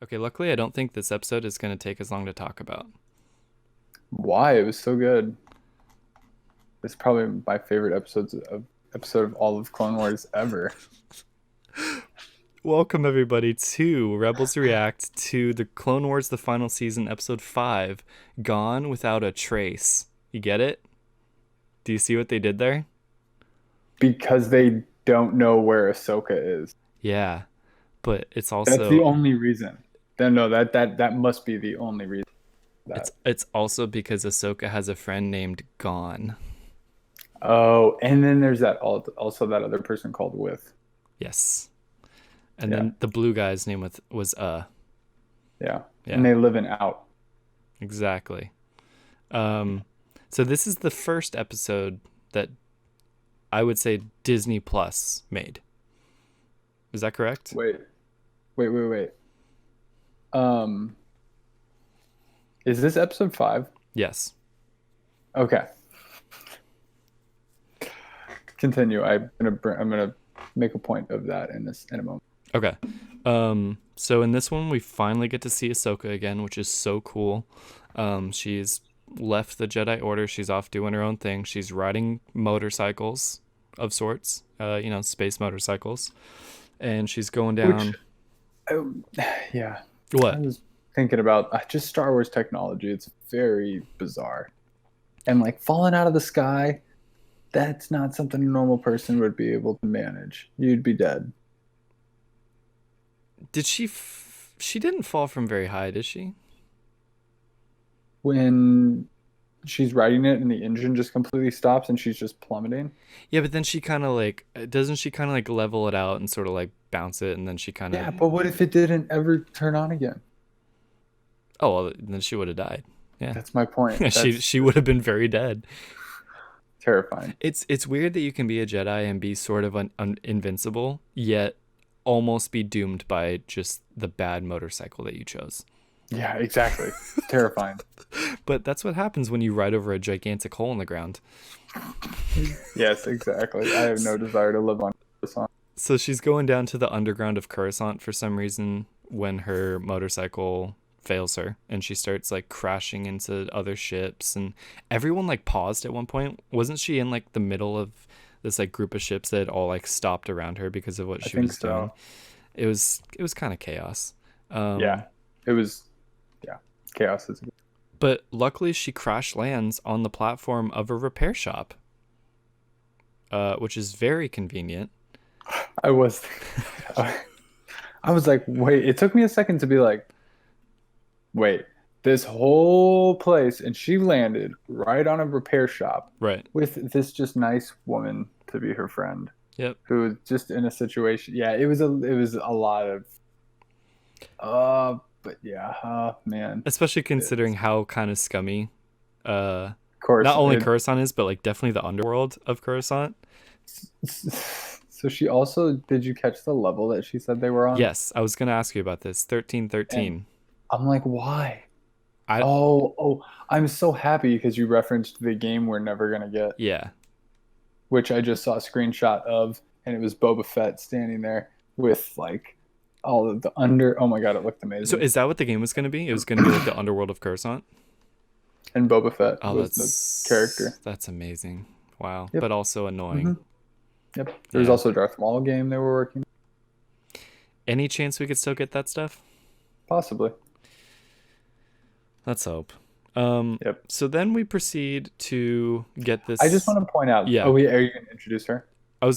Okay, luckily I don't think this episode is going to take as long to talk about. Why? It was so good. It's probably my favorite episode of all of Clone Wars ever. Welcome everybody to Rebels React to the Clone Wars the final season episode 5, Gone Without a Trace. You get it? Do you see what they did there? Because they don't know where Ahsoka is. Yeah, but it's That's the also only reason. Then no, that must be the only reason. it's That. it's also because Ahsoka has a friend named Gone. Oh, and then there's also that other person called With. Yes. And Yeah, then the blue guy's name was. yeah. And Yeah, they live in Out. exactly. Um so this is the first episode that I would say Disney Plus made. Is that correct? Wait. Um, is this episode 5? Yes. Okay, continue. I'm gonna make a point of that in a moment. Okay. So in this one we finally get to see Ahsoka again, which is so cool. She's left the Jedi Order. She's off doing her own thing. She's riding motorcycles of sorts, space motorcycles. And she's going Which, down. um, yeah, I What? was thinking about just Star Wars technology. It's very bizarre, and like falling out of the sky. That's not something a normal person would be able to manage. You'd be dead. Did she didn't fall from very high, did she? When she's riding it and the engine just completely stops and she's just plummeting. Yeah, but then she kind of like doesn't she kind of like level it out and sort of like bounce it and then she kind of Yeah, but what if it didn't ever turn on again? oh well, then she would have died. Yeah. That's my point. She would have been very dead. Terrifying. It's weird that you can be a Jedi and be sort of invincible, yet almost be doomed by just the bad motorcycle that you chose. Yeah, exactly. Terrifying. But that's what happens when you ride over a gigantic hole in the ground. Yes, exactly. I have no desire to live on this on. So she's going down to the underground of Coruscant for some reason when her motorcycle fails her and she starts like crashing into other ships and everyone like paused at one point. Wasn't she in like the middle of this like group of ships that had all like stopped around her because of what I she think was doing? so. It was kind of chaos. Um Yeah. It was yeah. Chaos is but luckily she crash lands on the platform of a repair shop, which is very convenient. I was I was like, wait, it took me a second to be like, wait, this whole place and she landed right on a repair shop Right. with this just nice woman to be her friend Yep. who was just in a situation. Yeah, it was a lot of but yeah, man. Especially considering It's, how kind of scummy uh of course not only it Coruscant is, but like definitely the underworld of Coruscant. so she also did you catch the level that she said they were on? Yes, I was gonna ask you about this. And 1313. I'm like, why? I Oh, I'm so happy because you referenced the game we're never gonna get, Yeah. which I just saw a screenshot of, and it was Boba Fett standing there with like all of the under. Oh my god, it looked So amazing. is that what the game was gonna be? It was gonna be like the underworld of Coruscant? And Boba Fett Oh, was the character. that's amazing. Wow. Yep. But also hmm annoying. Yep. There was Yeah. also a Darth Maul game they were working. Any chance we could still get that stuff? Possibly. Let's hope. Yep. So then we proceed to get I just this. want to point out. Yeah. Oh, are you going to introduce her? What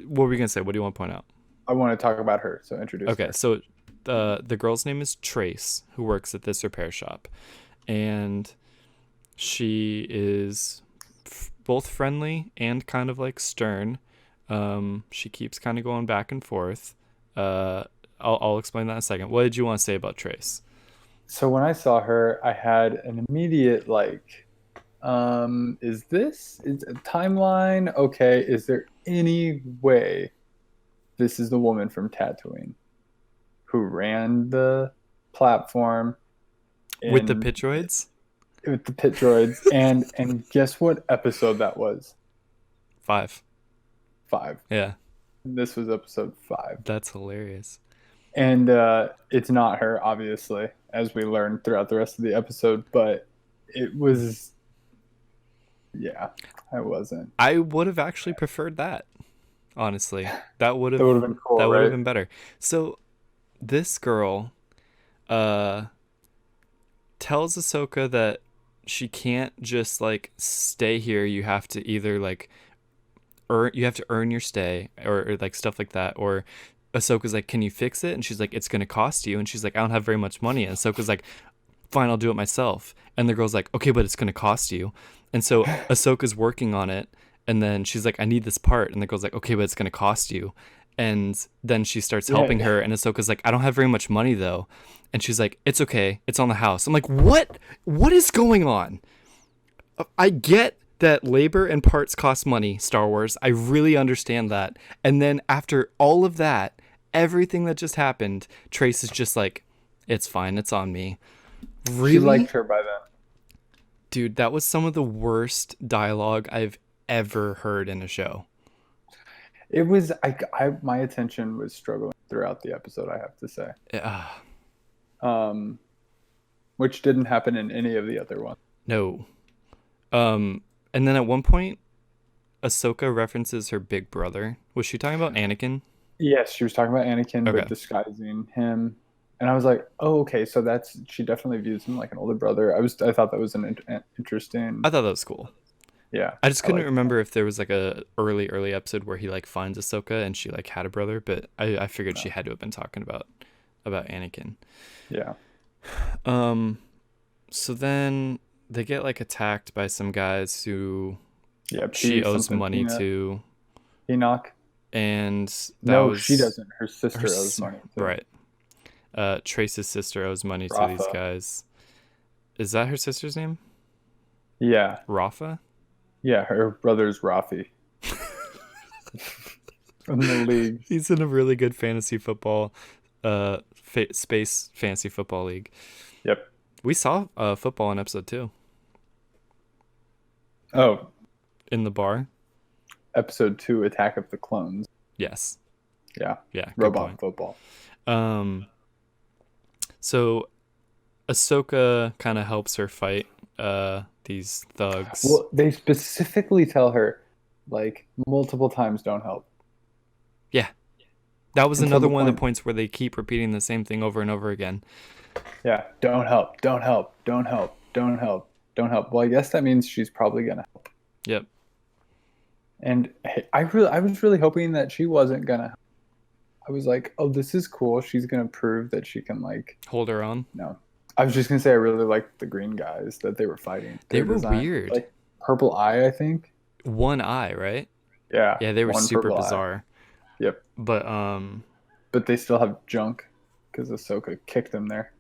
were we gonna say? What do you want to point out? I want to talk about her, so introduce Okay, her. so the girl's name is Trace, who works at this repair shop, and she is both friendly and kind of like stern. She keeps kind of going back and forth. Uh, I'll explain that in a second. What did you want to say about Trace? So when I saw her, I had an immediate like, is a timeline? Okay, is there any way this is the woman from Tatooine who ran the platform With the in Pitroids? with the pit droids? And guess what episode that was? 5. 5. Yeah, This was episode 5. that's hilarious. And it's not her, obviously, as we learned throughout the rest of the episode. But it was, yeah, I wasn't. I would have actually preferred that, honestly. That would That have would have been cool, that would have right? been better. So this girl uh tells Ahsoka that she can't just like stay here. You have to either like you have to earn your stay, or like stuff like that. Or Ahsoka's like, can you fix it? And she's like, it's gonna cost you. And she's like, I don't have very much money. And Ahsoka's like, fine, I'll do it myself. And the girl's like, okay, but it's gonna cost you. And so Ahsoka's working on it, and then she's like, I need this part. And the girl's like, okay, but it's gonna cost you. And then she starts helping Yeah. her, and Ahsoka's like, I don't have very much money though. And she's like, it's okay, it's on the house. I'm like, what? What is going on? I get that labor and parts cost money, Star Wars. I really understand that. And then after all of that, everything that just happened, Trace is just like, it's fine, it's on me. She liked Really? her by then. Dude, that was some of the worst dialogue I've ever heard in a show. It was, my attention was struggling throughout the episode, I have to say. Uh, Um, which didn't happen in any of the other ones. no. And then at one point, Ahsoka references her big brother. Was she talking about Anakin? Yes, she was talking about Anakin, Okay. but disguising him. And I was like, oh, okay, so that's she definitely views him like an older brother. I thought that was an interesting, I thought that was cool. yeah, I just I couldn't like that. remember if there was like a early episode where he like finds Ahsoka and she like had a brother, but I figured she No. had to have been talking about Anakin. Yeah, Um so then they get like attacked by some guys who yeah, she P owes something money to, Enoch. and that No, she was doesn't. Her her sister owes money to right. Trace's sister owes money to these Rafa. guys. Is that her sister's name? Yeah, Rafa? yeah, her brother's Rafi from the league. He's in a really good fantasy football space fantasy football league. Yep. We saw football in episode 2 Oh, in the bar. episode 2, Attack of the Clones. Yes. Yeah, Yeah, good robot point. football. Um so Ahsoka kind of helps her fight these thugs. Well, they specifically tell her, like, multiple times, don't help. Yeah. That was Until another the one of the point, points where they keep repeating the same thing over and over again. yeah, don't help, don't help, don't help, don't help, don't help. Well, I guess that means she's probably gonna help. Yep. And hey, I was really hoping that she wasn't gonna help. I was like, oh, this is cool. She's gonna prove that she can, like, Hold her on. no. I was just gonna say I really liked the green guys that they were fighting. They Their were design, weird. like purple eye, I think. One eye, right? Yeah, Yeah, they were one super purple eye. bizarre. Yep, But but they still have junk because Ahsoka kicked them there.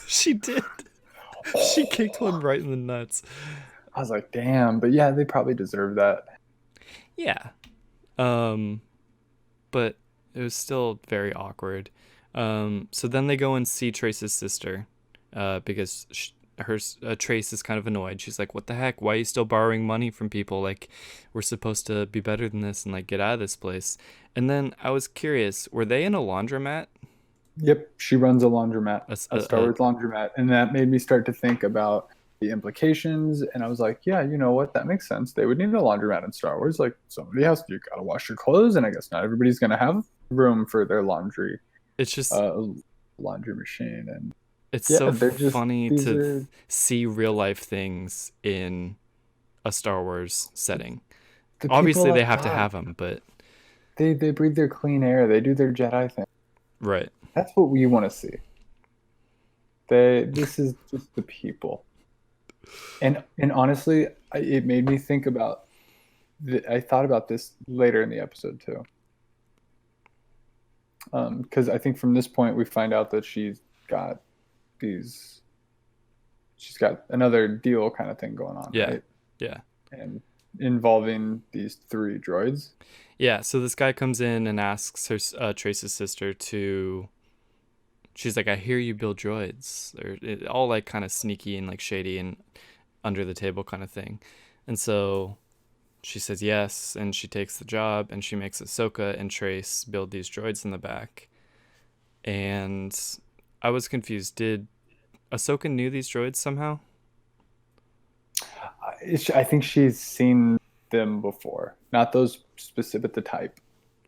she did. She kicked one right in the nuts. I was like, damn. But yeah, they probably deserve that. Yeah. Um but it was still very awkward. So then they go and see Trace's sister, because Trace is kind of annoyed. She's like, "What the heck? Why are you still borrowing money from people? Like, we're supposed to be better than this and like get out of this place." And then I was curious, were they in a laundromat? Yep, she runs a laundromat, A, s- a Star Wars laundromat, and that made me start to think about the implications. And I was like, yeah, you know what? That makes sense. They would need a laundromat in Star Wars. Like somebody has you gotta wash your clothes, and I guess not everybody's gonna have room for their it's just uh, laundry machine. And it's yeah, so they're just funny these to are see real life things in a Star Wars setting. the Obviously, people they of have to God. have them, but They breathe their clean air. They do their Jedi thing. right. That's what we want to see. This is just the people. And honestly, it made me think about. I thought about this later in the episode too, because I think from this point we find out that got these. She's got another deal kind of thing going on, Yeah. right? Yeah. And involving these 3 droids. Yeah, so this guy comes in and asks her, Trace's sister, to. She's like, I hear you build droids. All like kind of sneaky and like shady and under the table kind of thing. And so she says yes, and she takes the job, and she makes Ahsoka and Trace build these droids in the back. And I was confused. Did Ahsoka knew these droids somehow? I think she's seen them before, not those specific the type.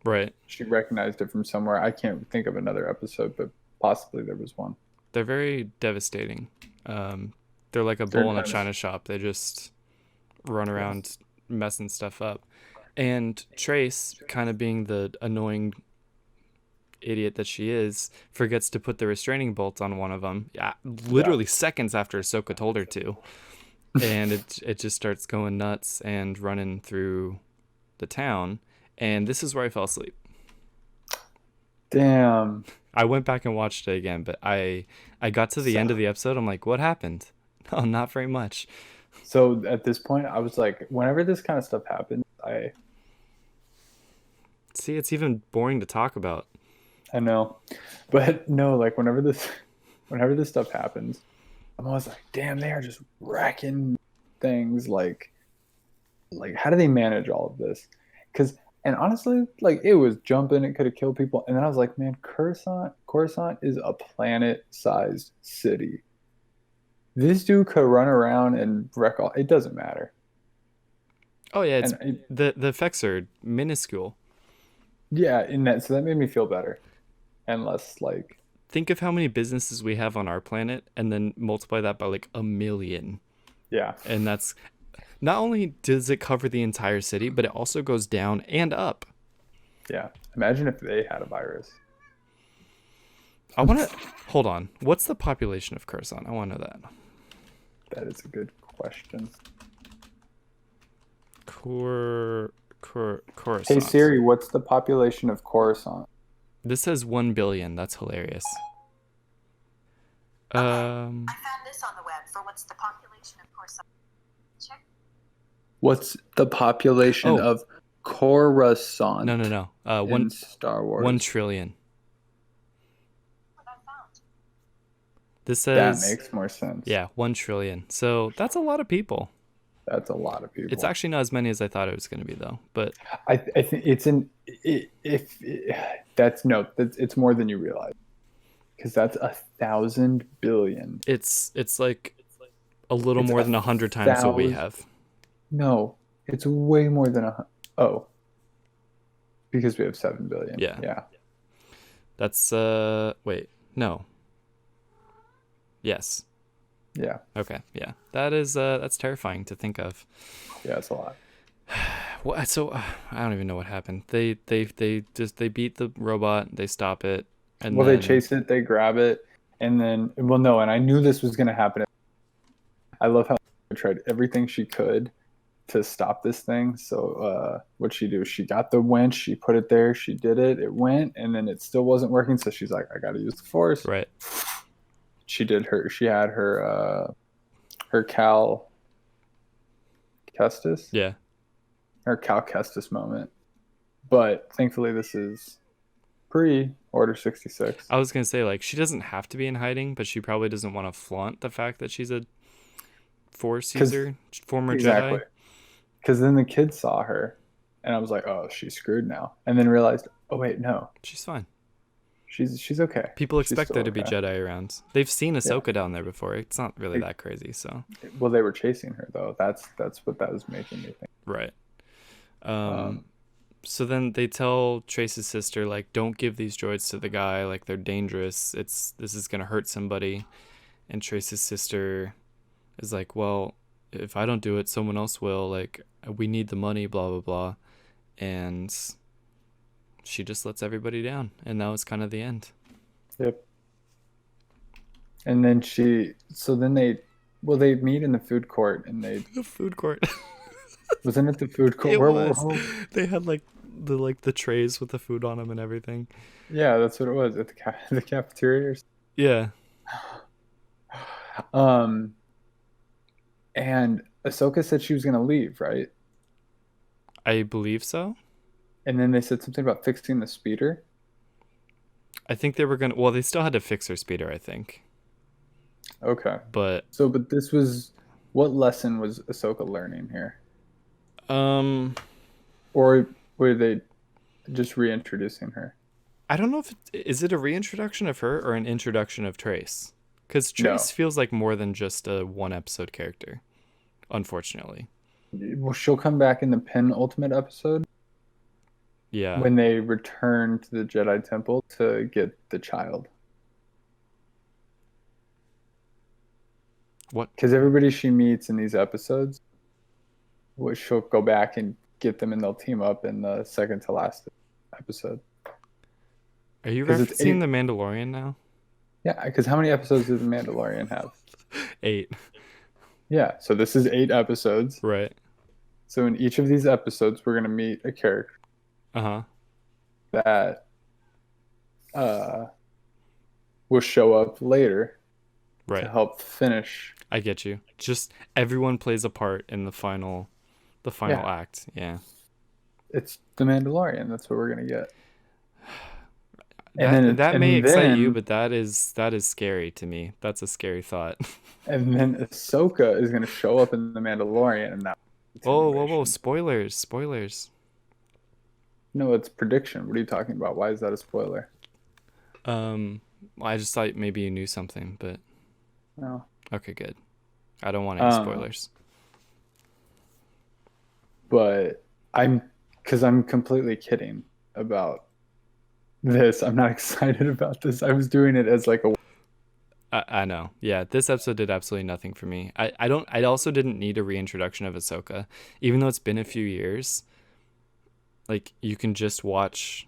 Right. She recognized it from somewhere. I can't think of another episode, but possibly there was one. They're very devastating. Um, they're like a They're bull in a intense. china shop. They just run Yes. around messing stuff up. And Trace, kind of being the annoying idiot that she is, forgets to put the restraining bolt on one of them. Yeah, Yeah. literally seconds after Ahsoka told her to, and it just starts going nuts and running through the town. And this is where I fell asleep. Damn. I went back and watched it again, but I got to the So, end of the episode. I'm like, what happened? Oh, not very much. so at this point, I was like, whenever this kind of stuff happens, See, it's even boring to talk about. I know, but no, like whenever this stuff happens, I'm always like, damn, they are just wrecking things. Like how do they manage all of this? Because and honestly, like it was jumping, it could have killed people, and then I was like, man, Coruscant is a planet-sized city. This dude could run around and wreck all. It doesn't matter, Oh yeah, it's and the effects are minuscule. yeah, in that so that made me feel better and less like Think of how many businesses we have on our planet and then multiply that by like a million. yeah, And that's not only does it cover the entire city, but it also goes down and up. yeah. Imagine if they had a virus. I want to hold on. What's the population of Coruscant? I want to know that. That is a good question. Hey Coruscant. Siri, what's the population of Coruscant? This says 1 billion. That's hilarious. I found this on the web for what's the population of Coruscant. Check. What's the population Oh, of Coruscant no, no, no. in Star 1 Wars? trillion. What I found. This That says, makes more sense. yeah, 1 trillion. So that's a lot of people. That's a lot of It's people. actually not as many as I thought it was going to be, though. But I think it's an if that's no, it's more than you realize because that's 1,000 billion. it's like a little It's more a than 100 times what we thousand. have. No, it's way more than oh, because we have 7 billion. Yeah. Yeah, That's wait. No. Yes. yeah, Okay. Yeah. That's terrifying to think of. yeah. It's a lot. What so I don't even know what happened. They beat the robot, they stop it, and Well, they then chase it, they grab it, and then well, no, and I knew this was going to happen. I love how she tried everything she could to stop this thing. So what'd she do? She got the winch, she put it there, she did it, it went, and then it still wasn't working. So she's like, I got to use the force. right. She had her Cal Kestis, Yeah. her Cal Kestis moment. But thankfully, this is pre Order 66. I was going to say like she doesn't have to be in hiding, but she probably doesn't want to flaunt the fact that she's a force 'Cause- user, former Exactly. Jedi. Because then the kids saw her, and I was like, oh, she's screwed now. And then realized, oh wait, no, She's fine. she's okay. People She's expect still there to be okay. Jedi around. They've seen Yeah. Ahsoka down there before. It's not really that crazy, so Well, they were chasing her though. That's what that was making me think. right. Um, So then they tell Trace's sister like, don't give these droids to the guy. Like they're dangerous. This is gonna hurt somebody. And Trace's sister is like, well, if I don't do it, someone else will. Like we need the money. Blah blah blah. And she just lets everybody down. And that was kind of the end. yep. And then so then they meet in the food court, and The food court. wasn't it the food court? It Where- was. where- They had like the trays with the food on them and everything. yeah, that's what it was at the cafeteria. Yeah. Um, and Ahsoka said she was gonna leave, right? I believe so. And then they said something about fixing the speeder. I think they were gonna. Well, they still had to fix her speeder, I think. Okay. But So, but this was what lesson was Ahsoka learning here, um, or were they just reintroducing her? I don't know if is it a reintroduction of her or an introduction of Trace? Because Trace No. feels like more than just a one episode character, unfortunately. Well, she'll come back in the penultimate episode Yeah. when they return to the Jedi Temple to get the child. What? Because everybody she meets in these episodes, she'll go back and get them, and they'll team up in the second to last episode. Are you 'Cause it's referencing eight- The Mandalorian now? Yeah, because how many episodes does The Mandalorian have? 8. Yeah, so this is 8 episodes. Right. So in each of these episodes, we're going to meet a character Uh-huh. that will show up later Right. to help finish. I get you. Just everyone plays a part in the final Yeah. act. Yeah. It's The Mandalorian. That's what we're going to get. That may and excite you, then- but that is scary to me. That's a scary thought. And then Ahsoka is going to show up in The Mandalorian, and that. Whoa! Spoilers. No, it's prediction. What are you talking about? Why is that a spoiler? Well, I just thought maybe you knew something, but No. okay, good. I don't want any spoilers. But because I'm completely kidding about this. I'm not excited about this. I was doing it as like a. I know. Yeah, this episode did absolutely nothing for me. I also didn't need a reintroduction of Ahsoka, even though it's been a few years. Like, you can just watch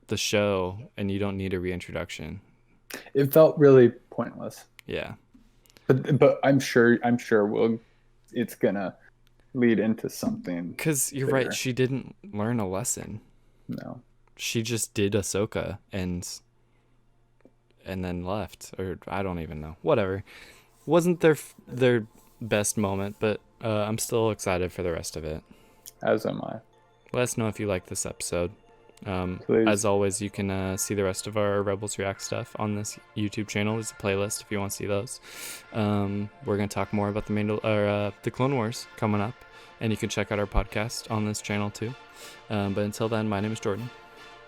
the show and you don't need a reintroduction. It felt really pointless. Yeah. But I'm sure it's gonna lead into something. Because you're bigger. right, she didn't learn a lesson. No. She just did Ahsoka and then left, or I don't even know. Whatever. Wasn't their best moment, but I'm still excited for the rest of it. As am I. Let us know if you like this episode. Please. As always, you can see the rest of our Rebels React stuff on this YouTube channel. There's a playlist if you want to see those. We're going to talk more about the Clone Wars coming up, and you can check out our podcast on this channel too. But until then, my name is Jordan.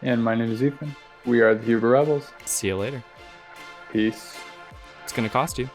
And my name is Ethan. We are the Huber Rebels. See you later. Peace. It's going to cost you.